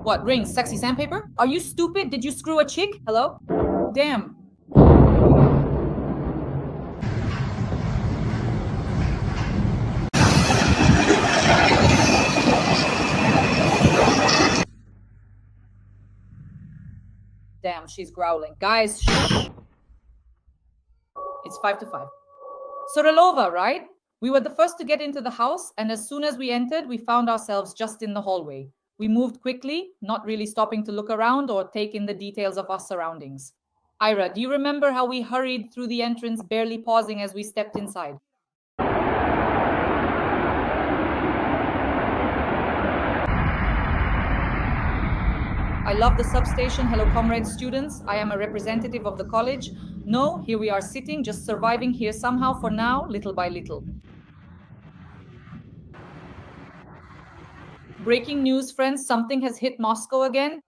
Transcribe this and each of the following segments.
What, rings? Sexy sandpaper? Are you stupid? Did you screw a chick? Hello? Damn. Damn, she's growling. Guys, shh. It's 5 to 5. Sorelova, right? We were the first to get into the house, and as soon as we entered, we found ourselves just in the hallway. We moved quickly, not really stopping to look around or take in the details of our surroundings. Ira, do you remember how we hurried through the entrance, barely pausing as we stepped inside? I love the substation. Hello, comrades, students. I am a representative of the college. No, here we are sitting, just surviving here somehow for now, little by little. Breaking news, friends. Something has hit Moscow again.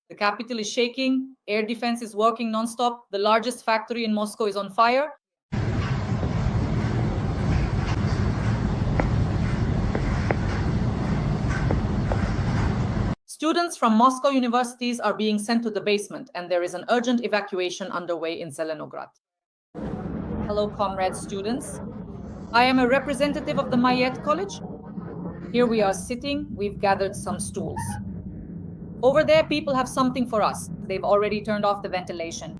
The capital is shaking. Air defense is working nonstop. The largest factory in Moscow is on fire. Students from Moscow universities are being sent to the basement, and there is an urgent evacuation underway in Zelenograd. Hello, comrades, students. I am a representative of the Mayet College. Here we are sitting. We've gathered some stools. Over there, people have something for us. They've already turned off the ventilation.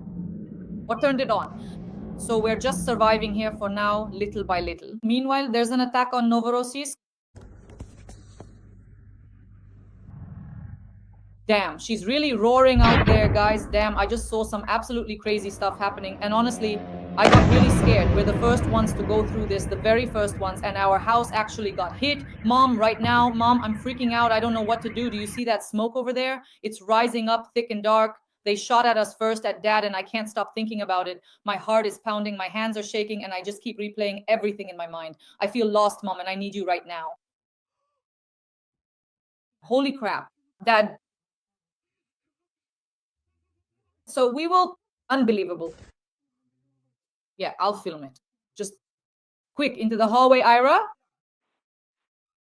Or turned it on. So we're just surviving here for now, little by little. Meanwhile, there's an attack on Novorossiysk. Damn, she's really roaring out there, guys. Damn, I just saw some absolutely crazy stuff happening. And honestly, I got really scared. We're the first ones to go through this, the very first ones. And our house actually got hit. Mom, right now, Mom, I'm freaking out. I don't know what to do. Do you see that smoke over there? It's rising up thick and dark. They shot at us first at Dad, and I can't stop thinking about it. My heart is pounding. My hands are shaking, and I just keep replaying everything in my mind. I feel lost, Mom, and I need you right now. Holy crap. Dad. So we will, unbelievable. Yeah, I'll film it. Just quick, into the hallway, Ira.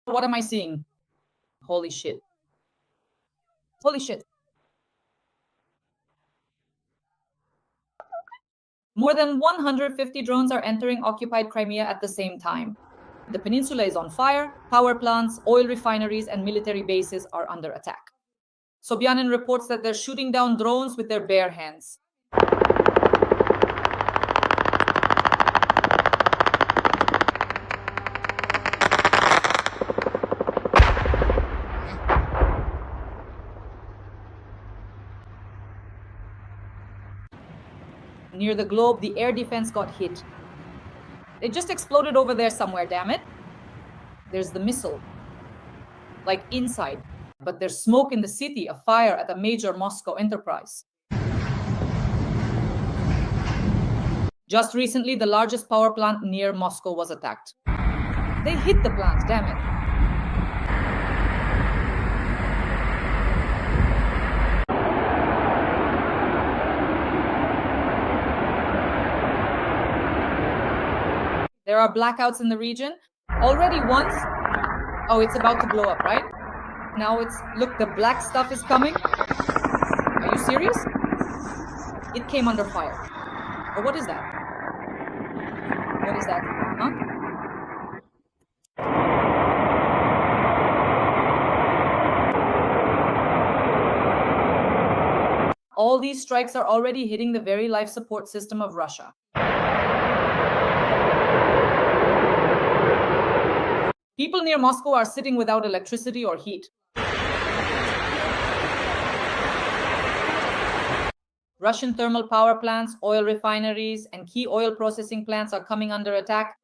What am I seeing? Holy shit. Holy shit. More than 150 drones are entering occupied Crimea at the same time. The peninsula is on fire, power plants, oil refineries, and military bases are under attack. Sobyanin reports that they're shooting down drones with their bare hands. Near the globe, the air defense got hit. It just exploded over there somewhere, damn it. There's the missile. Like inside. But there's smoke in the city, a fire at a major Moscow enterprise. Just recently, the largest power plant near Moscow was attacked. They hit the plant, damn it. There are blackouts in the region. Already once. Oh, it's about to blow up, right? Now it's, look, the black stuff is coming. Are you serious? It came under fire. Or what is that? What is that? Huh? All these strikes are already hitting the very life support system of Russia. People near Moscow are sitting without electricity or heat. Russian thermal power plants, oil refineries, and key oil processing plants are coming under attack.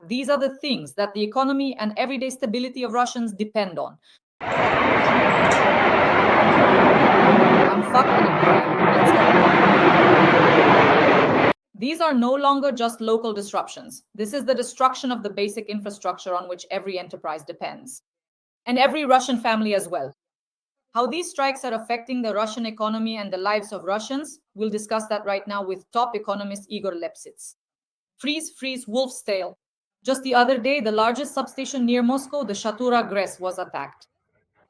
These are the things that the economy and everyday stability of Russians depend on. I'm fucked and I'm crying. Let's go. These are no longer just local disruptions. This is the destruction of the basic infrastructure on which every enterprise depends. And every Russian family as well. How these strikes are affecting the Russian economy and the lives of Russians, we'll discuss that right now with top economist Igor Lepsits. Freeze, freeze, wolf's tail. Just the other day, the largest substation near Moscow, the Shatura GRES, was attacked.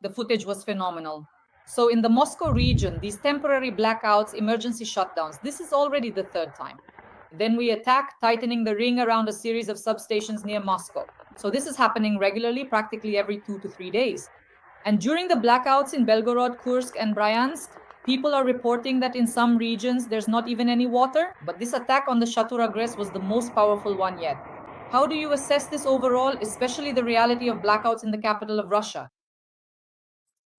The footage was phenomenal. So in the Moscow region, these temporary blackouts, emergency shutdowns, this is already the third time. Then we attack, tightening the ring around a series of substations near Moscow. So this is happening regularly, practically every 2 to 3 days. And during the blackouts in Belgorod, Kursk, and Bryansk, people are reporting that in some regions there's not even any water. But this attack on the Shatura GRES was the most powerful one yet. How do you assess this overall, especially the reality of blackouts in the capital of Russia?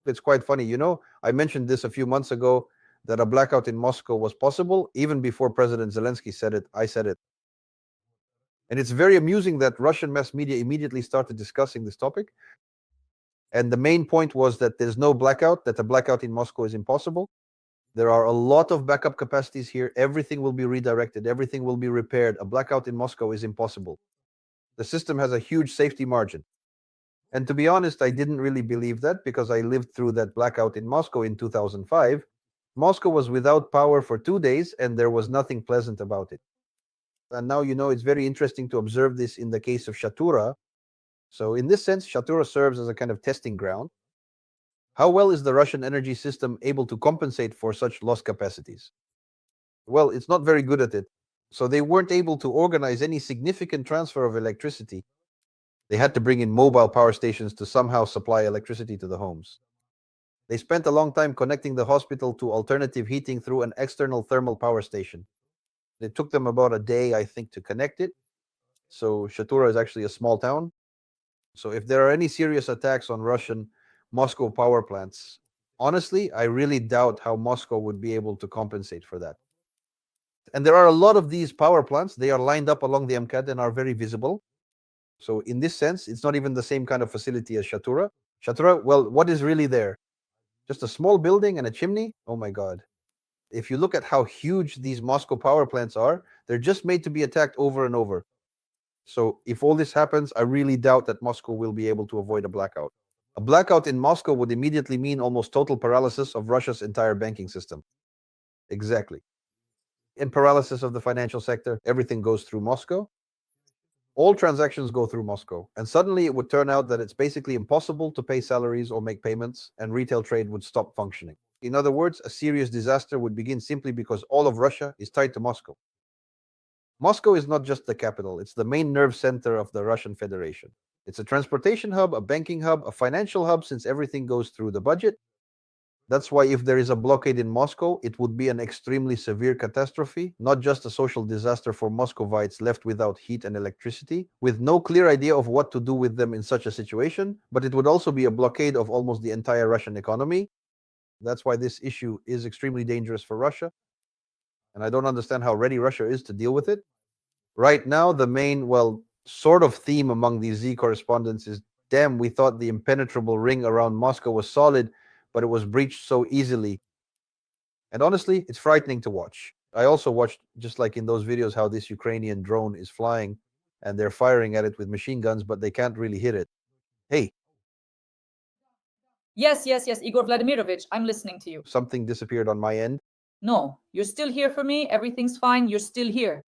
It's quite funny. I mentioned this a few months ago that a blackout in Moscow was possible. Even before President Zelensky said it, I said it. And it's very amusing that Russian mass media immediately started discussing this topic. And the main point was that there's no blackout, that a blackout in Moscow is impossible. There are a lot of backup capacities here. Everything will be redirected. Everything will be repaired. A blackout in Moscow is impossible. The system has a huge safety margin. And to be honest, I didn't really believe that because I lived through that blackout in Moscow in 2005. Moscow was without power for 2 days and there was nothing pleasant about it. And now, it's very interesting to observe this in the case of Shatura. So in this sense, Shatura serves as a kind of testing ground. How well is the Russian energy system able to compensate for such lost capacities? Well, it's not very good at it. So they weren't able to organize any significant transfer of electricity. They had to bring in mobile power stations to somehow supply electricity to the homes. They spent a long time connecting the hospital to alternative heating through an external thermal power station. It took them about a day, I think, to connect it. So Shatura is actually a small town. So if there are any serious attacks on Russian Moscow power plants, honestly, I really doubt how Moscow would be able to compensate for that. And there are a lot of these power plants. They are lined up along the MCAD and are very visible. So in this sense, it's not even the same kind of facility as Shatura. Shatura, well, what is really there? Just a small building and a chimney? Oh my God. If you look at how huge these Moscow power plants are, they're just made to be attacked over and over. So if all this happens, I really doubt that Moscow will be able to avoid a blackout. A blackout in Moscow would immediately mean almost total paralysis of Russia's entire banking system. Exactly. And paralysis of the financial sector, everything goes through Moscow. All transactions go through Moscow. And suddenly it would turn out that it's basically impossible to pay salaries or make payments, and retail trade would stop functioning. In other words, a serious disaster would begin simply because all of Russia is tied to Moscow. Moscow is not just the capital, it's the main nerve center of the Russian Federation. It's a transportation hub, a banking hub, a financial hub, since everything goes through the budget. That's why if there is a blockade in Moscow, it would be an extremely severe catastrophe, not just a social disaster for Muscovites left without heat and electricity, with no clear idea of what to do with them in such a situation, but it would also be a blockade of almost the entire Russian economy. That's why this issue is extremely dangerous for Russia. And I don't understand how ready Russia is to deal with it. Right now, the main, well, sort of theme among these Z correspondents is, damn, we thought the impenetrable ring around Moscow was solid, but it was breached so easily. And honestly, it's frightening to watch. I also watched, just like in those videos, how this Ukrainian drone is flying and they're firing at it with machine guns, but they can't really hit it. Hey. Yes, Igor Vladimirovich, I'm listening to you. Something disappeared on my end. No, you're still here for me. Everything's fine. You're still here.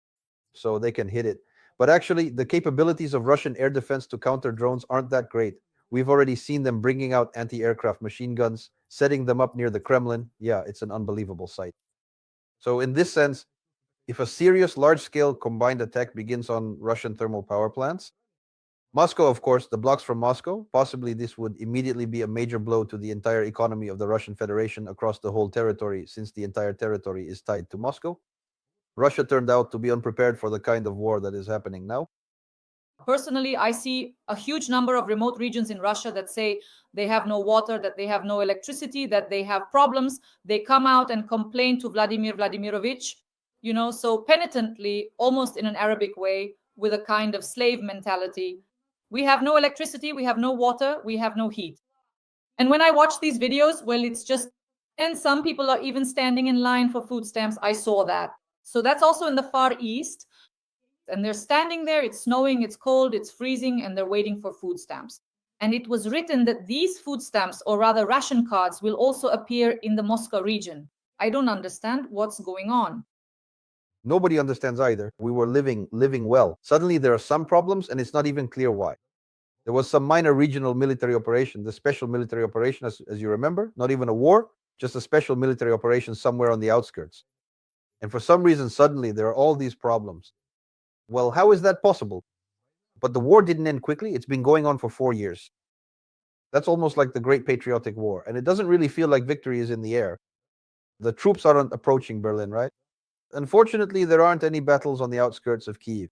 So they can hit it. But actually, the capabilities of Russian air defense to counter drones aren't that great. We've already seen them bringing out anti-aircraft machine guns, setting them up near the Kremlin. Yeah, it's an unbelievable sight. So in this sense, if a serious large-scale combined attack begins on Russian thermal power plants, Moscow, of course, the blocks from Moscow, possibly this would immediately be a major blow to the entire economy of the Russian Federation across the whole territory, since the entire territory is tied to Moscow. Russia turned out to be unprepared for the kind of war that is happening now. Personally, I see a huge number of remote regions in Russia that say they have no water, that they have no electricity, that they have problems. They come out and complain to Vladimir Vladimirovich, so penitently, almost in an Arabic way, with a kind of slave mentality. We have no electricity, we have no water, we have no heat. And when I watch these videos, well, it's just, and some people are even standing in line for food stamps. I saw that. So that's also in the Far East. And they're standing there, it's snowing, it's cold, it's freezing, and they're waiting for food stamps. And it was written that these food stamps, or rather ration cards, will also appear in the Moscow region. I don't understand what's going on. Nobody understands either. We were living well. Suddenly there are some problems and it's not even clear why. There was some minor regional military operation, the special military operation, as you remember, not even a war, just a special military operation somewhere on the outskirts. And for some reason, suddenly there are all these problems. Well, how is that possible? But the war didn't end quickly. It's been going on for 4 years. That's almost like the Great Patriotic War. And it doesn't really feel like victory is in the air. The troops aren't approaching Berlin, right? Unfortunately, there aren't any battles on the outskirts of Kiev.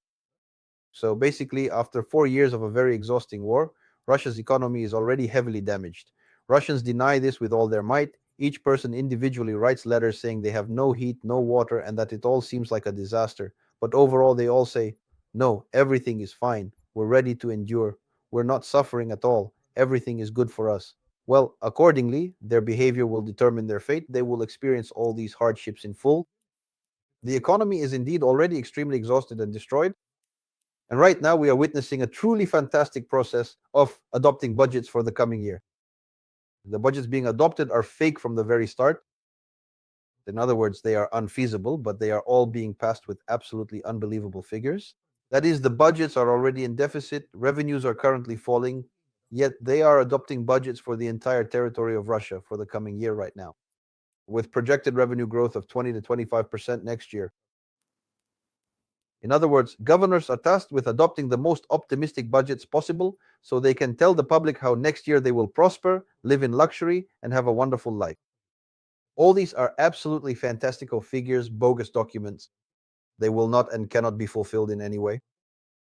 So basically, after 4 years of a very exhausting war, Russia's economy is already heavily damaged. Russians deny this with all their might. Each person individually writes letters saying they have no heat, no water, and that it all seems like a disaster. But overall, they all say, no, everything is fine. We're ready to endure. We're not suffering at all. Everything is good for us. Well, accordingly, their behavior will determine their fate. They will experience all these hardships in full. The economy is indeed already extremely exhausted and destroyed. And right now, we are witnessing a truly fantastic process of adopting budgets for the coming year. The budgets being adopted are fake from the very start. In other words, they are unfeasible, but they are all being passed with absolutely unbelievable figures. That is, the budgets are already in deficit, revenues are currently falling, yet they are adopting budgets for the entire territory of Russia for the coming year right now, with projected revenue growth of 20 to 25% next year. In other words, governors are tasked with adopting the most optimistic budgets possible so they can tell the public how next year they will prosper, live in luxury, and have a wonderful life. All these are absolutely fantastical figures, bogus documents. They will not and cannot be fulfilled in any way.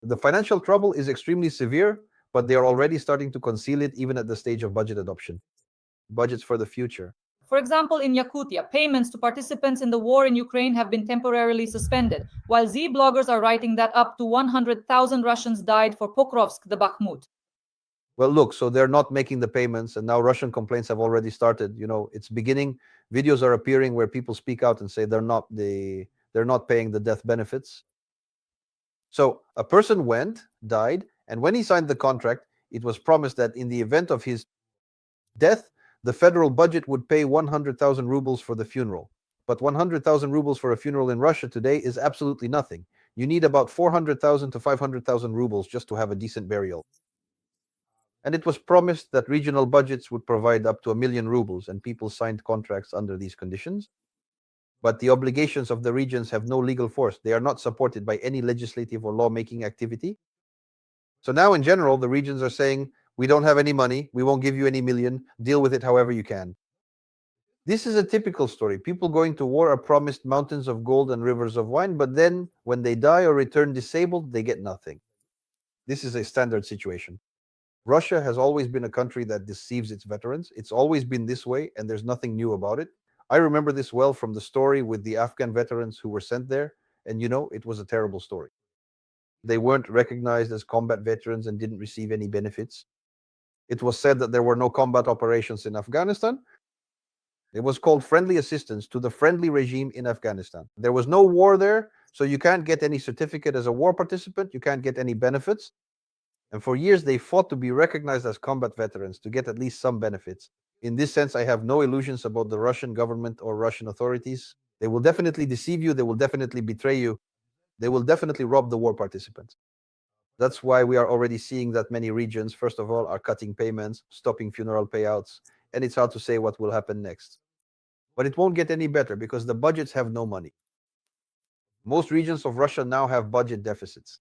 The financial trouble is extremely severe, but they are already starting to conceal it even at the stage of budget adoption. Budgets for the future. For example, in Yakutia, payments to participants in the war in Ukraine have been temporarily suspended, while Z bloggers are writing that up to 100,000 Russians died for Pokrovsk, the Bakhmut. Well, look, so they're not making the payments, and now Russian complaints have already started. It's beginning. Videos are appearing where people speak out and say they're not paying the death benefits. So a person died, and when he signed the contract, it was promised that in the event of his death, the federal budget would pay 100,000 rubles for the funeral. But 100,000 rubles for a funeral in Russia today is absolutely nothing. You need about 400,000 to 500,000 rubles just to have a decent burial. And it was promised that regional budgets would provide up to 1,000,000 rubles, and people signed contracts under these conditions. But the obligations of the regions have no legal force. They are not supported by any legislative or lawmaking activity. So now, in general, the regions are saying, we don't have any money, we won't give you any million, deal with it however you can. This is a typical story. People going to war are promised mountains of gold and rivers of wine, but then when they die or return disabled, they get nothing. This is a standard situation. Russia has always been a country that deceives its veterans. It's always been this way, and there's nothing new about it. I remember this well from the story with the Afghan veterans who were sent there, and it was a terrible story. They weren't recognized as combat veterans and didn't receive any benefits. It was said that there were no combat operations in Afghanistan. It was called friendly assistance to the friendly regime in Afghanistan. There was no war there, so you can't get any certificate as a war participant, you can't get any benefits. And for years, they fought to be recognized as combat veterans to get at least some benefits. In this sense, I have no illusions about the Russian government or Russian authorities. They will definitely deceive you, they will definitely betray you, they will definitely rob the war participants. That's why we are already seeing that many regions, first of all, are cutting payments, stopping funeral payouts, and it's hard to say what will happen next. But it won't get any better because the budgets have no money. Most regions of Russia now have budget deficits,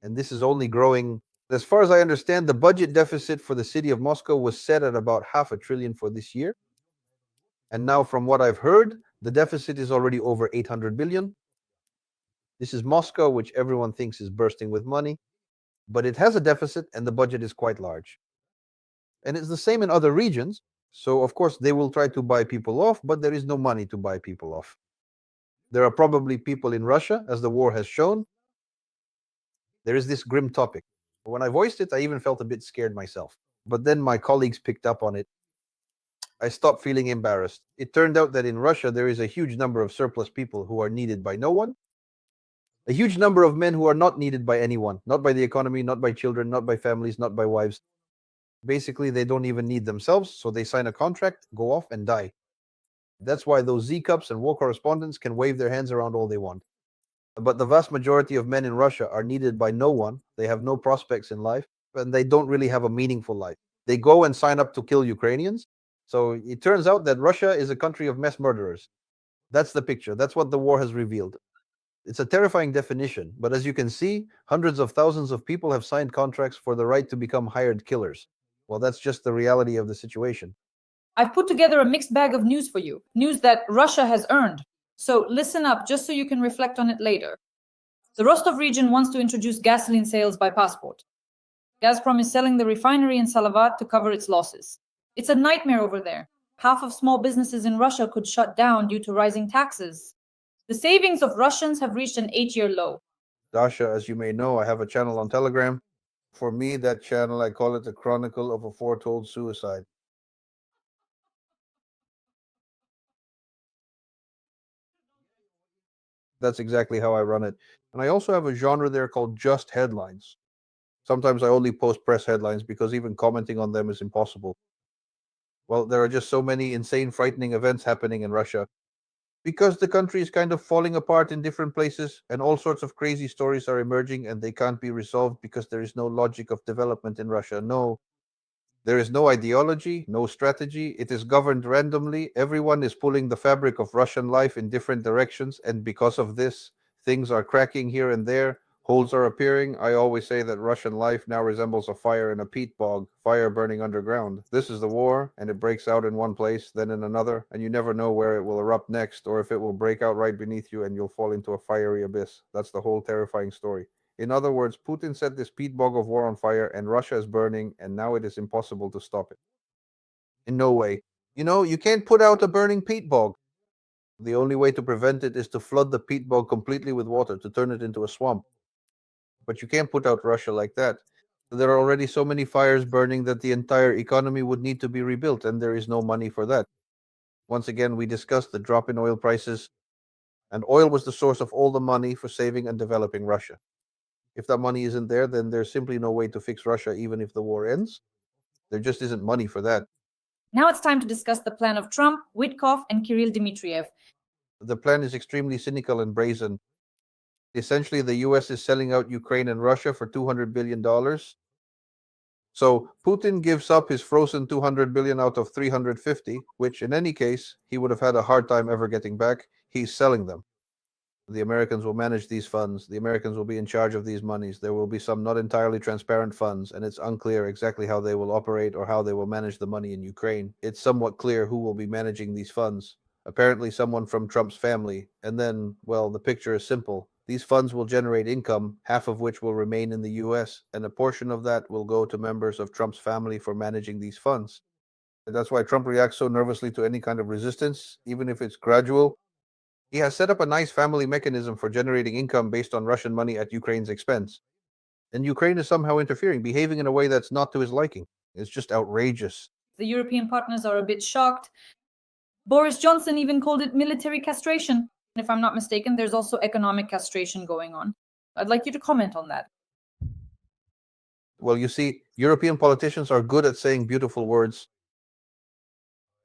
and this is only growing. As far as I understand, the budget deficit for the city of Moscow was set at about 500 billion for this year. And now, from what I've heard, the deficit is already over 800 billion. This is Moscow, which everyone thinks is bursting with money, but it has a deficit and the budget is quite large. And it's the same in other regions. So, of course, they will try to buy people off, but there is no money to buy people off. There are probably people in Russia, as the war has shown. There is this grim topic. When I voiced it, I even felt a bit scared myself. But then my colleagues picked up on it. I stopped feeling embarrassed. It turned out that in Russia, there is a huge number of surplus people who are needed by no one, a huge number of men who are not needed by anyone, not by the economy, not by children, not by families, not by wives. Basically, they don't even need themselves, so they sign a contract, go off, and die. That's why those Z Cups and war correspondents can wave their hands around all they want. But the vast majority of men in Russia are needed by no one. They have no prospects in life, and they don't really have a meaningful life. They go and sign up to kill Ukrainians. So it turns out that Russia is a country of mass murderers. That's the picture. That's what the war has revealed. It's a terrifying definition, but as you can see, hundreds of thousands of people have signed contracts for the right to become hired killers. Well, that's just the reality of the situation. I've put together a mixed bag of news for you, news that Russia has earned. So listen up just so you can reflect on it later. The Rostov region wants to introduce gasoline sales by passport. Gazprom is selling the refinery in Salavat to cover its losses. It's a nightmare over there. Half of small businesses in Russia could shut down due to rising taxes. The savings of Russians have reached an 8-year low. Dasha, as you may know, I have a channel on Telegram. For me, that channel, I call it the Chronicle of a Foretold Suicide. That's exactly how I run it. And I also have a genre there called Just Headlines. Sometimes I only post press headlines because even commenting on them is impossible. Well, there are just so many insane, frightening events happening in Russia because the country is kind of falling apart in different places, and all sorts of crazy stories are emerging, and they can't be resolved because there is no logic of development in Russia. No, there is no ideology, no strategy. It is governed randomly. Everyone is pulling the fabric of Russian life in different directions, and because of this, things are cracking here and there. Holes are appearing. I always say that Russian life now resembles a fire in a peat bog, fire burning underground. This is the war, and it breaks out in one place, then in another, and you never know where it will erupt next, or if it will break out right beneath you and you'll fall into a fiery abyss. That's the whole terrifying story. In other words, Putin set this peat bog of war on fire, and Russia is burning, and now it is impossible to stop it. In no way. You can't put out a burning peat bog. The only way to prevent it is to flood the peat bog completely with water, to turn it into a swamp. But you can't put out Russia like that. There are already so many fires burning that the entire economy would need to be rebuilt, and there is no money for that. Once again, we discussed the drop in oil prices, and oil was the source of all the money for saving and developing Russia. If that money isn't there, then there's simply no way to fix Russia, even if the war ends. There just isn't money for that. Now it's time to discuss the plan of Trump, Witkoff, and Kirill Dmitriev. The plan is extremely cynical and brazen. Essentially, the US is selling out Ukraine and Russia for $200 billion. So Putin gives up his frozen 200 billion out of 350, which in any case, he would have had a hard time ever getting back. He's selling them. The Americans will manage these funds. The Americans will be in charge of these monies. There will be some not entirely transparent funds, and it's unclear exactly how they will operate or how they will manage the money in Ukraine. It's somewhat clear who will be managing these funds. Apparently, someone from Trump's family. And then, well, the picture is simple. These funds will generate income, half of which will remain in the US, and a portion of that will go to members of Trump's family for managing these funds. And that's why Trump reacts so nervously to any kind of resistance, even if it's gradual. He has set up a nice family mechanism for generating income based on Russian money at Ukraine's expense. And Ukraine is somehow interfering, behaving in a way that's not to his liking. It's just outrageous. The European partners are a bit shocked. Boris Johnson even called it military castration. If I'm not mistaken, there's also economic castration going on. I'd like you to comment on that. Well, you see, European politicians are good at saying beautiful words,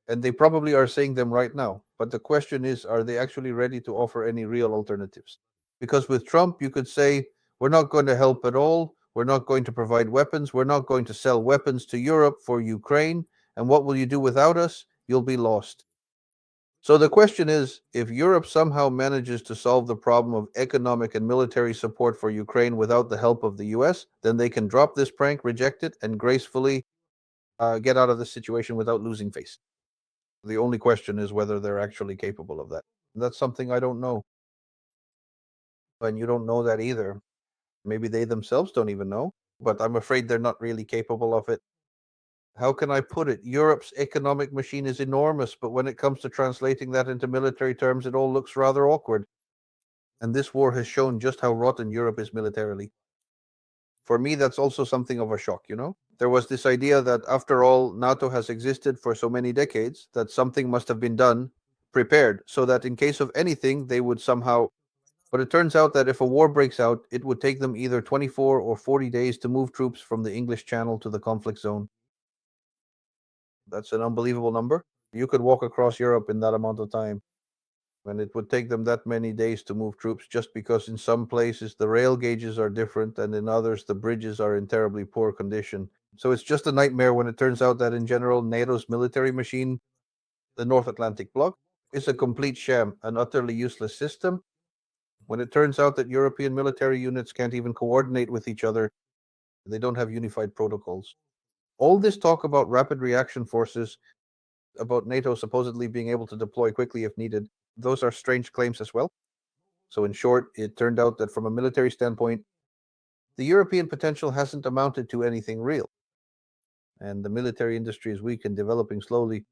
and they probably are saying them right now. But the question is, are they actually ready to offer any real alternatives? Because with Trump, you could say, we're not going to help at all. We're not going to provide weapons. We're not going to sell weapons to Europe for Ukraine. And what will you do without us? You'll be lost. So the question is, if Europe somehow manages to solve the problem of economic and military support for Ukraine without the help of the US, then they can drop this prank, reject it, and gracefully get out of the situation without losing face. The only question is whether they're actually capable of that. That's something I don't know. And you don't know that either. Maybe they themselves don't even know, but I'm afraid they're not really capable of it. How can I put it? Europe's economic machine is enormous, but when it comes to translating that into military terms, it all looks rather awkward. And this war has shown just how rotten Europe is militarily. For me, that's also something of a shock. There was this idea that after all, NATO has existed for so many decades that something must have been done, prepared, so that in case of anything, they would somehow. But it turns out that if a war breaks out, it would take them either 24 or 40 days to move troops from the English Channel to the conflict zone. That's an unbelievable number. You could walk across Europe in that amount of time, and it would take them that many days to move troops just because in some places the rail gauges are different and in others the bridges are in terribly poor condition. So it's just a nightmare when it turns out that in general NATO's military machine, the North Atlantic Bloc, is a complete sham, an utterly useless system. When it turns out that European military units can't even coordinate with each other, they don't have unified protocols. All this talk about rapid reaction forces, about NATO supposedly being able to deploy quickly if needed, those are strange claims as well. So, in short, it turned out that from a military standpoint, the European potential hasn't amounted to anything real. And the military industry is weak and developing slowly.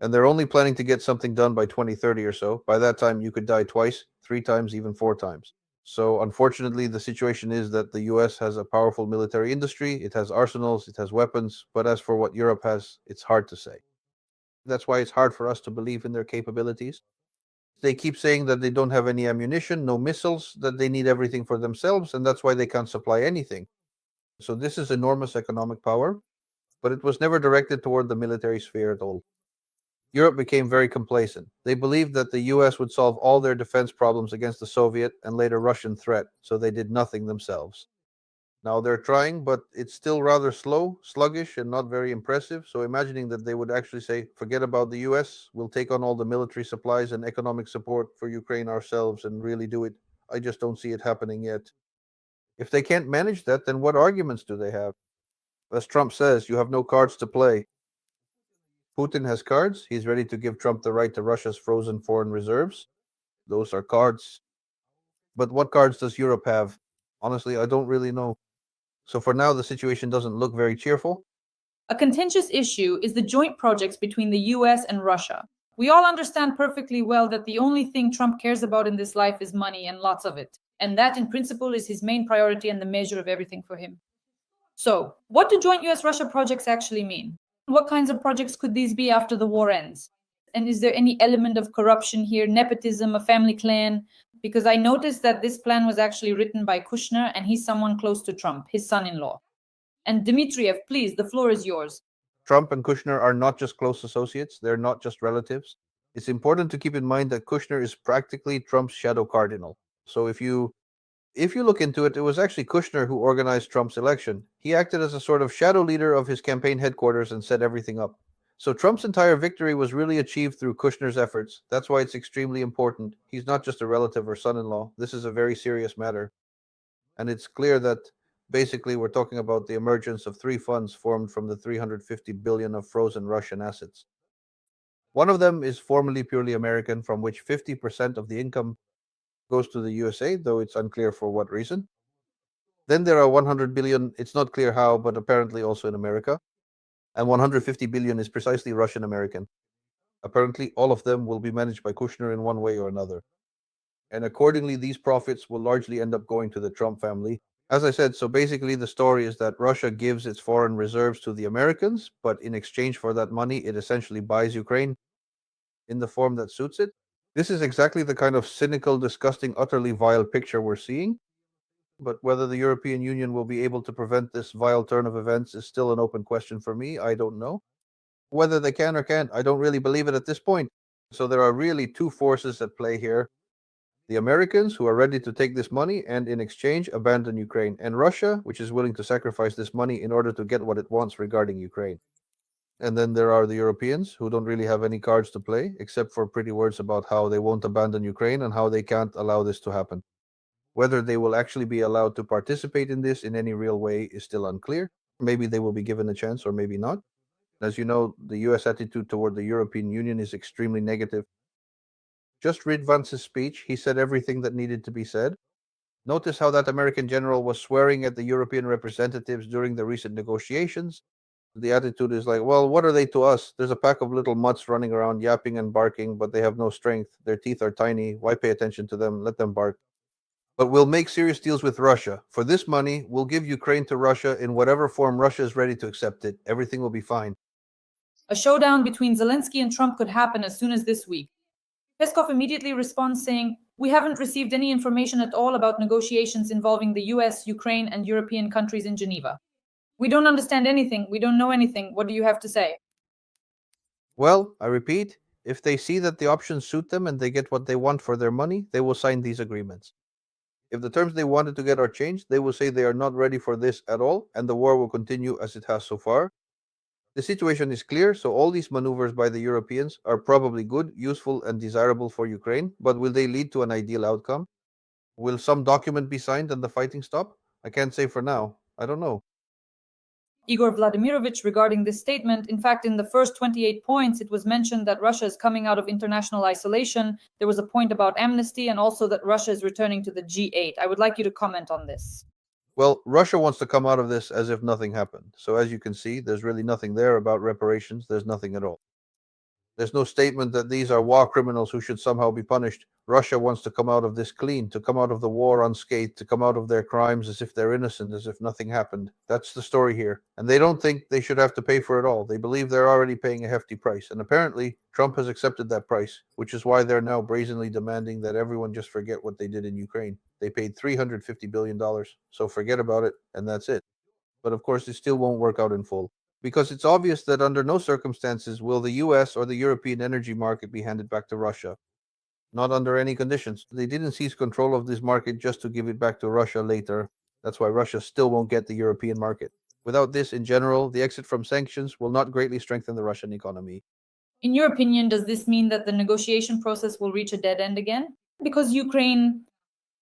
And they're only planning to get something done by 2030 or so. By that time, you could die twice, three times, even four times. So, unfortunately, the situation is that the US has a powerful military industry, it has arsenals, it has weapons, but as for what Europe has, it's hard to say. That's why it's hard for us to believe in their capabilities. They keep saying that they don't have any ammunition, no missiles, that they need everything for themselves, and that's why they can't supply anything. So, this is enormous economic power, but it was never directed toward the military sphere at all. Europe became very complacent. They believed that the US would solve all their defense problems against the Soviet and later Russian threat, so they did nothing themselves. Now they're trying, but it's still rather slow, sluggish, and not very impressive. So imagining that they would actually say, forget about the US, we'll take on all the military supplies and economic support for Ukraine ourselves and really do it, I just don't see it happening yet. If they can't manage that, then what arguments do they have? As Trump says, you have no cards to play. Putin has cards. He's ready to give Trump the right to Russia's frozen foreign reserves. Those are cards. But what cards does Europe have? Honestly, I don't really know. So for now, the situation doesn't look very cheerful. A contentious issue is the joint projects between the US and Russia. We all understand perfectly well that the only thing Trump cares about in this life is money and lots of it. And that, in principle, is his main priority and the measure of everything for him. So, what do joint US Russia projects actually mean? What kinds of projects could these be after the war ends? And is there any element of corruption here, nepotism, a family clan? Because I noticed that this plan was actually written by Kushner, and he's someone close to Trump, his son in law. And Dmitriev, please, the floor is yours. Trump and Kushner are not just close associates, they're not just relatives. It's important to keep in mind that Kushner is practically Trump's shadow cardinal. So if you look into it, it was actually Kushner who organized Trump's election. He acted as a sort of shadow leader of his campaign headquarters and set everything up. So Trump's entire victory was really achieved through Kushner's efforts. That's why it's extremely important. He's not just a relative or son-in-law. This is a very serious matter. And it's clear that basically we're talking about the emergence of three funds formed from the 350 billion of frozen Russian assets. One of them is formally purely American, from which 50% of the income goes to the USA, though it's unclear for what reason. Then there are 100 billion, it's not clear how, but apparently also in America. And 150 billion is precisely Russian American. Apparently, all of them will be managed by Kushner in one way or another. And accordingly, these profits will largely end up going to the Trump family. As I said, so basically, the story is that Russia gives its foreign reserves to the Americans, but in exchange for that money, it essentially buys Ukraine in the form that suits it. This is exactly the kind of cynical, disgusting, utterly vile picture we're seeing. But whether the European Union will be able to prevent this vile turn of events is still an open question for me. I don't know. Whether they can or can't, I don't really believe it at this point. So there are really two forces at play here: the Americans, who are ready to take this money and in exchange abandon Ukraine, and Russia, which is willing to sacrifice this money in order to get what it wants regarding Ukraine. And then there are the Europeans, who don't really have any cards to play, except for pretty words about how they won't abandon Ukraine and how they can't allow this to happen. Whether they will actually be allowed to participate in this in any real way is still unclear. Maybe they will be given a chance, or maybe not. As you know, the US attitude toward the European Union is extremely negative. Just read Vance's speech. He said everything that needed to be said. Notice how that American general was swearing at the European representatives during the recent negotiations. The attitude is like, well, what are they to us? There's a pack of little mutts running around yapping and barking, but they have no strength. Their teeth are tiny. Why pay attention to them? Let them bark. But we'll make serious deals with Russia. For this money, we'll give Ukraine to Russia in whatever form Russia is ready to accept it. Everything will be fine. A showdown between Zelensky and Trump could happen as soon as this week. Peskov immediately responds saying, "We haven't received any information at all about negotiations involving the US, Ukraine, and European countries in Geneva. We don't understand anything. We don't know anything. What do you have to say?" Well, I repeat, if they see that the options suit them and they get what they want for their money, they will sign these agreements. If the terms they wanted to get are changed, they will say they are not ready for this at all, and the war will continue as it has so far. The situation is clear, so all these maneuvers by the Europeans are probably good, useful, and desirable for Ukraine, but will they lead to an ideal outcome? Will some document be signed and the fighting stop? I can't say for now. I don't know. Igor Vladimirovich, regarding this statement, in fact, in the first 28 points, it was mentioned that Russia is coming out of international isolation. There was a point about amnesty and also that Russia is returning to the G8. I would like you to comment on this. Well, Russia wants to come out of this as if nothing happened. So, as you can see, there's really nothing there about reparations. There's nothing at all. There's no statement that these are war criminals who should somehow be punished. Russia wants to come out of this clean, to come out of the war unscathed, to come out of their crimes as if they're innocent, as if nothing happened. That's the story here. And they don't think they should have to pay for it all. They believe they're already paying a hefty price. And apparently, Trump has accepted that price, which is why they're now brazenly demanding that everyone just forget what they did in Ukraine. They paid $350 billion. So forget about it, and that's it. But of course, it still won't work out in full because it's obvious that under no circumstances will the US or the European energy market be handed back to Russia. Not under any conditions. They didn't seize control of this market just to give it back to Russia later. That's why Russia still won't get the European market. Without this, in general, the exit from sanctions will not greatly strengthen the Russian economy. In your opinion, does this mean that the negotiation process will reach a dead end again? Because Ukraine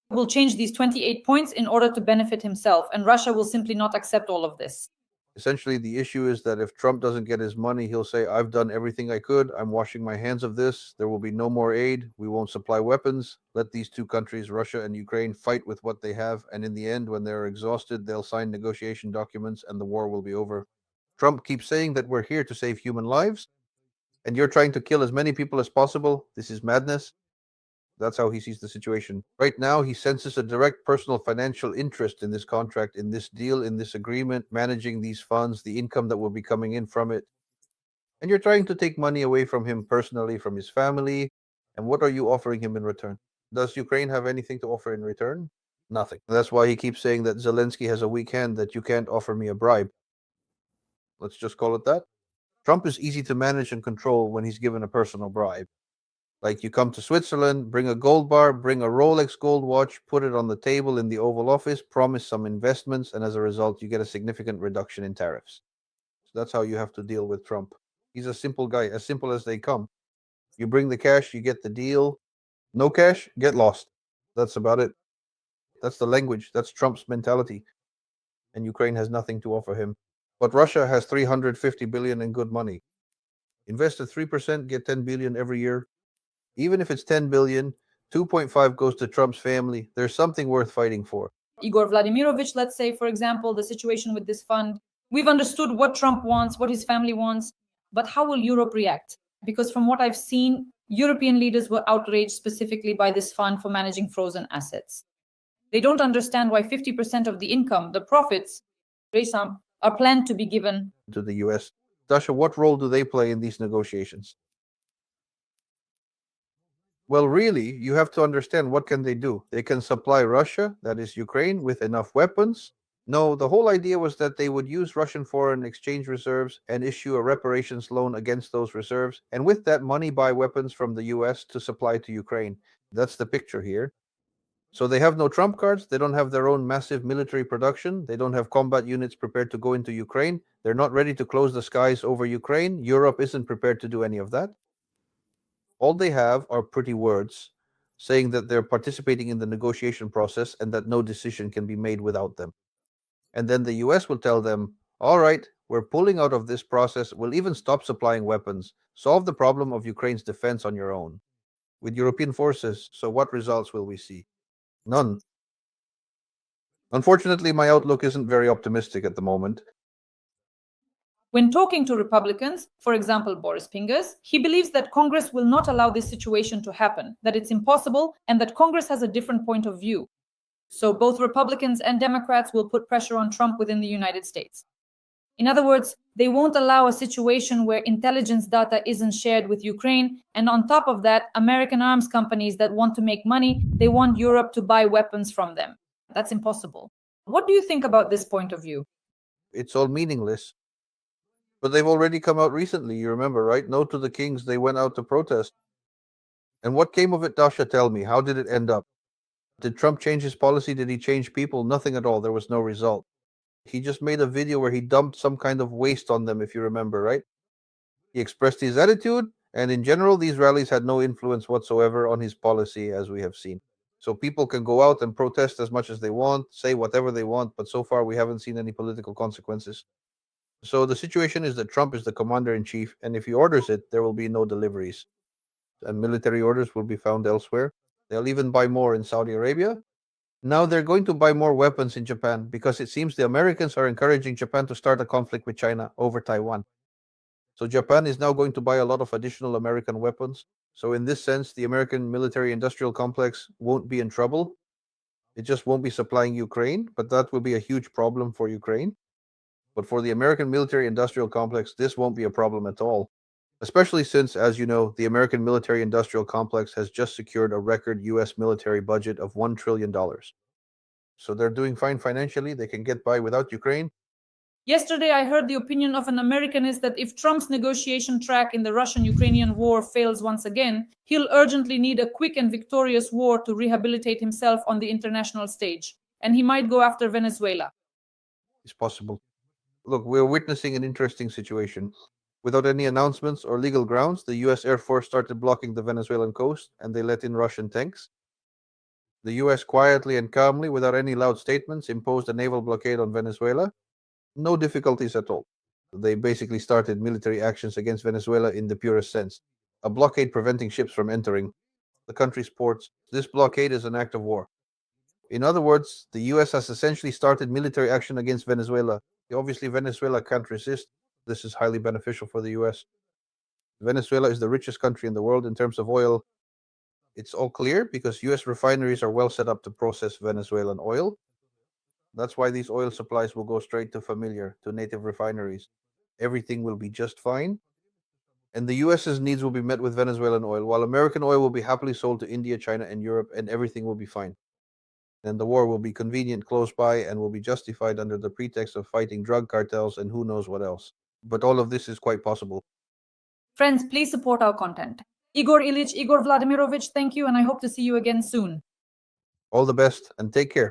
will change these 28 points in order to benefit himself, and Russia will simply not accept all of this. Essentially, the issue is that if Trump doesn't get his money, he'll say, I've done everything I could. I'm washing my hands of this. There will be no more aid. We won't supply weapons. Let these two countries, Russia and Ukraine, fight with what they have. And in the end, when they're exhausted, they'll sign negotiation documents and the war will be over. Trump keeps saying that we're here to save human lives and you're trying to kill as many people as possible. This is madness. That's how he sees the situation. Right now, he senses a direct personal financial interest in this contract, in this deal, in this agreement, managing these funds, the income that will be coming in from it. And you're trying to take money away from him personally, from his family. And what are you offering him in return? Does Ukraine have anything to offer in return? Nothing. That's why he keeps saying that Zelensky has a weak hand, that you can't offer me a bribe. Let's just call it that. Trump is easy to manage and control when he's given a personal bribe. Like you come to Switzerland, bring a gold bar, bring a Rolex gold watch, put it on the table in the Oval Office, promise some investments, and as a result, you get a significant reduction in tariffs. So that's how you have to deal with Trump. He's a simple guy, as simple as they come. You bring the cash, you get the deal. No cash, get lost. That's about it. That's the language. That's Trump's mentality. And Ukraine has nothing to offer him. But Russia has 350 billion in good money. Invest at 3%, get 10 billion every year. Even if it's 10 billion, 2.5 goes to Trump's family. There's something worth fighting for. Igor Vladimirovich, let's say, for example, the situation with this fund, we've understood what Trump wants, what his family wants, but how will Europe react? Because from what I've seen, European leaders were outraged specifically by this fund for managing frozen assets. They don't understand why 50% of the income, the profits, are planned to be given to the US. Dasha, what role do they play in these negotiations? Well, really, you have to understand what can they do. They can supply Russia, that is Ukraine, with enough weapons. No, the whole idea was that they would use Russian foreign exchange reserves and issue a reparations loan against those reserves, and with that money buy weapons from the US to supply to Ukraine. That's the picture here. So they have no trump cards. They don't have their own massive military production. They don't have combat units prepared to go into Ukraine. They're not ready to close the skies over Ukraine. Europe isn't prepared to do any of that. All they have are pretty words saying that they're participating in the negotiation process and that no decision can be made without them. And then the US will tell them, all right, we're pulling out of this process. We'll even stop supplying weapons. Solve the problem of Ukraine's defense on your own with European forces. So what results will we see? None. Unfortunately, my outlook isn't very optimistic at the moment. When talking to Republicans, for example, Boris Pingas, he believes that Congress will not allow this situation to happen, that it's impossible, and that Congress has a different point of view. So both Republicans and Democrats will put pressure on Trump within the United States. In other words, they won't allow a situation where intelligence data isn't shared with Ukraine, and on top of that, American arms companies that want to make money, they want Europe to buy weapons from them. That's impossible. What do you think about this point of view? It's all meaningless. But they've already come out recently, you remember, right? No to the kings, they went out to protest. And what came of it, Dasha? Tell me. How did it end up? Did Trump change his policy? Did he change people? Nothing at all. There was no result. He just made a video where he dumped some kind of waste on them, if you remember, right? He expressed his attitude, and in general, these rallies had no influence whatsoever on his policy, as we have seen. So people can go out and protest as much as they want, say whatever they want, but so far we haven't seen any political consequences. So the situation is that Trump is the commander in chief, and if he orders it, there will be no deliveries. And military orders will be found elsewhere. They'll even buy more in Saudi Arabia. Now they're going to buy more weapons in Japan because it seems the Americans are encouraging Japan to start a conflict with China over Taiwan. So Japan is now going to buy a lot of additional American weapons. So in this sense, the American military industrial complex won't be in trouble. It just won't be supplying Ukraine, but that will be a huge problem for Ukraine. But for the American military industrial complex, this won't be a problem at all. Especially since, as you know, the American military industrial complex has just secured a record US military budget of $1 trillion. So they're doing fine financially. They can get by without Ukraine. Yesterday, I heard the opinion of an Americanist that if Trump's negotiation track in the Russian Ukrainian war fails once again, he'll urgently need a quick and victorious war to rehabilitate himself on the international stage, and he might go after Venezuela. It's possible. Look, we're witnessing an interesting situation. Without any announcements or legal grounds, the US Air Force started blocking the Venezuelan coast and they let in Russian tanks. The US quietly and calmly, without any loud statements, imposed a naval blockade on Venezuela. No difficulties at all. They basically started military actions against Venezuela in the purest sense. A blockade preventing ships from entering the country's ports. This blockade is an act of war. In other words, the US has essentially started military action against Venezuela. Obviously, Venezuela can't resist. This is highly beneficial for the US. Venezuela is the richest country in the world in terms of oil. It's all clear because US refineries are well set up to process Venezuelan oil. That's why these oil supplies will go straight to familiar, to native refineries. Everything will be just fine. And the US's needs will be met with Venezuelan oil, while American oil will be happily sold to India, China, and Europe, and everything will be fine. And the war will be convenient close by and will be justified under the pretext of fighting drug cartels and who knows what else. But all of this is quite possible. Friends, please support our content. Igor Ilyich, Igor Vladimirovich, thank you, and I hope to see you again soon. All the best and take care.